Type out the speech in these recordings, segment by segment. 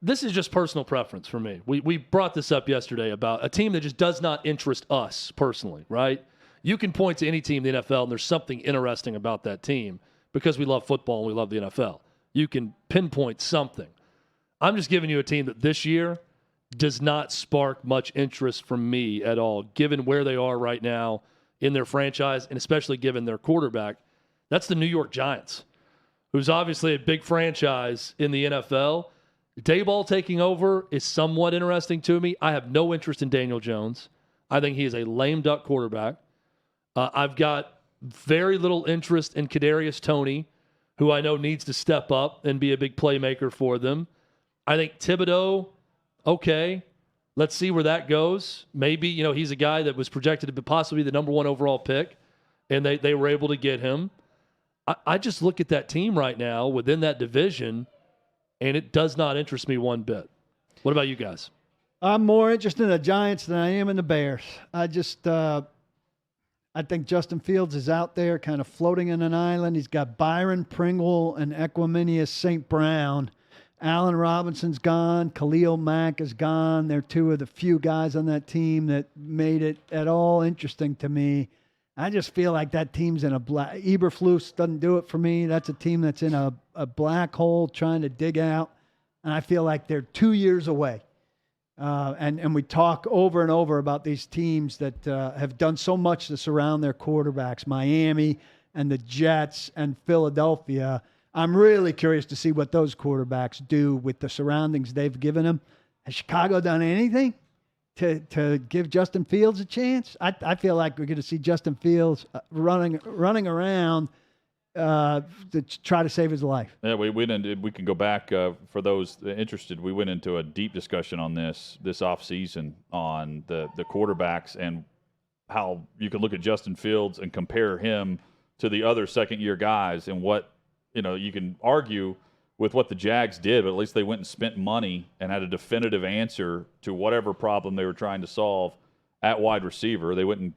this is just personal preference for me. We brought this up yesterday about a team that just does not interest us personally, right? You can point to any team in the NFL, and there's something interesting about that team because we love football and we love the NFL. You can pinpoint something. I'm just giving you a team that this year does not spark much interest from me at all, given where they are right now in their franchise, and especially given their quarterback. That's the New York Giants, who's obviously a big franchise in the NFL. Daboll taking over is somewhat interesting to me. I have no interest in Daniel Jones. I think he is a lame duck quarterback. I've got very little interest in Kadarius Toney, who I know needs to step up and be a big playmaker for them. I think Thibodeau, okay, let's see where that goes. Maybe, he's a guy that was projected to be possibly the number 1 overall pick, and they were able to get him. I just look at that team right now within that division, and it does not interest me one bit. What about you guys? I'm more interested in the Giants than I am in the Bears. I think Justin Fields is out there kind of floating in an island. He's got Byron Pringle and Equiminius St. Brown. Allen Robinson's gone. Khalil Mack is gone. They're two of the few guys on that team that made it at all interesting to me. I just feel like that team's in a black. Eberflus doesn't do it for me. That's a team that's in a black hole trying to dig out. And I feel like they're 2 years away. And we talk over and over about these teams that have done so much to surround their quarterbacks, Miami and the Jets and Philadelphia. I'm really curious to see what those quarterbacks do with the surroundings they've given them. Has Chicago done anything to give Justin Fields a chance? I feel like we're going to see Justin Fields running around to try to save his life. Yeah, we can go back for those interested. We went into a deep discussion on this offseason on the quarterbacks and how you can look at Justin Fields and compare him to the other second-year guys and what, you can argue with what the Jags did, but at least they went and spent money and had a definitive answer to whatever problem they were trying to solve at wide receiver. They went and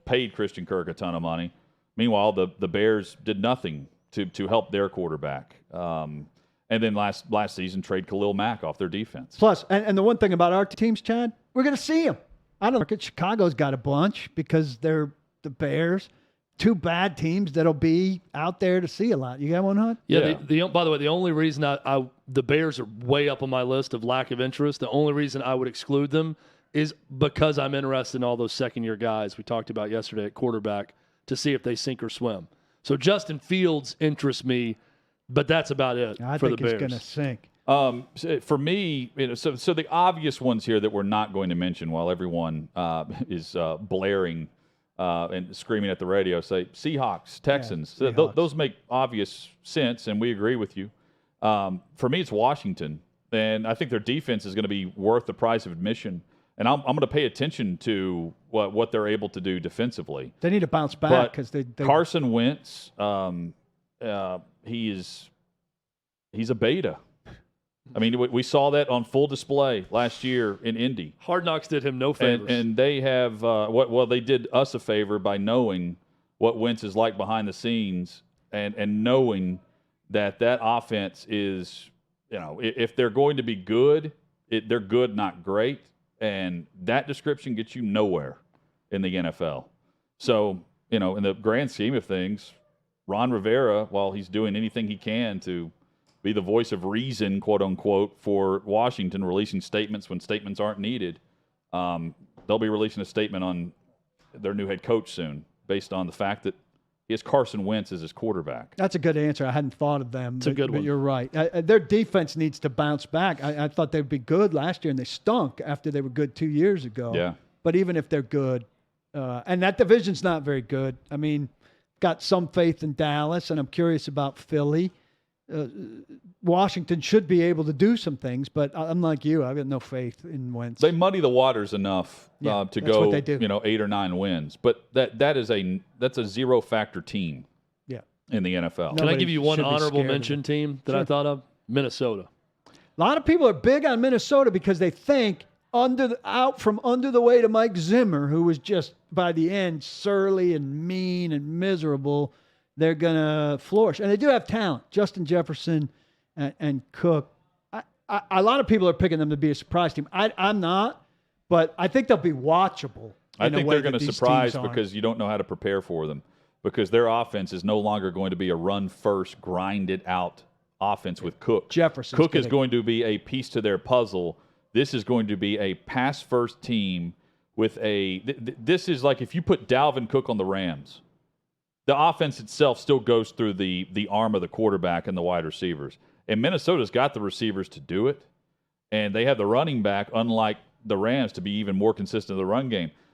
paid Christian Kirk a ton of money. Meanwhile, the Bears did nothing to help their quarterback. And then last season, trade Khalil Mack off their defense. Plus, and the one thing about our teams, Chad, we're going to see them. I don't know. Chicago's got a bunch because they're the Bears. Two bad teams that'll be out there to see a lot. You got one, Hunt? Yeah. By the way, the only reason the Bears are way up on my list of lack of interest, the only reason I would exclude them is because I'm interested in all those second-year guys we talked about yesterday at quarterback to see if they sink or swim. So Justin Fields interests me, but that's about it for the Bears. I think he's So going to sink. for me, so the obvious ones here that we're not going to mention while everyone is blaring and screaming at the radio, say Seahawks, Texans. Yeah, Seahawks. Those make obvious sense, and we agree with you. For me, it's Washington, and I think their defense is going to be worth the price of admission. And I'm going to pay attention to what they're able to do defensively. They need to bounce back because they Carson Wentz, he's a beta. I mean, we saw that on full display last year in Indy. Hard Knocks did him no favors. And they have they did us a favor by knowing what Wentz is like behind the scenes and knowing that offense is, if they're going to be good, they're good, not great. And that description gets you nowhere in the NFL. So, in the grand scheme of things, Ron Rivera, while he's doing anything he can to be the voice of reason, quote unquote, for Washington, releasing statements when statements aren't needed, they'll be releasing a statement on their new head coach soon based on the fact that he has Carson Wentz as his quarterback. That's a good answer. I hadn't thought of them. It's a good one. But you're right. Their defense needs to bounce back. I thought they'd be good last year, and they stunk after they were good 2 years ago. Yeah. But even if they're good, and that division's not very good. I mean, got some faith in Dallas, and I'm curious about Philly. Washington should be able to do some things, but unlike you, I've got no faith in Wentz. They muddy the waters enough to go, what they do. 8 or 9 wins, but that's a zero-factor team. Yeah. In the NFL. Can I give you one should be honorable scared of mention it. team that Sure. I thought of? Minnesota. A lot of people are big on Minnesota because they think out from under the weight of Mike Zimmer, who was just by the end surly and mean and miserable, they're going to flourish. And they do have talent. Justin Jefferson and Cook. a lot of people are picking them to be a surprise team. I'm not, but I think they'll be watchable. I think they're going to surprise because you don't know how to prepare for them, because their offense is no longer going to be a run-first, grind-it-out offense with Cook. Cook is going to be a piece to their puzzle. This is going to be a pass-first team with a this is like if you put Dalvin Cook on the Rams, the offense itself still goes through the arm of the quarterback and the wide receivers. And Minnesota's got the receivers to do it, and they have the running back, unlike the Rams, to be even more consistent in the run game.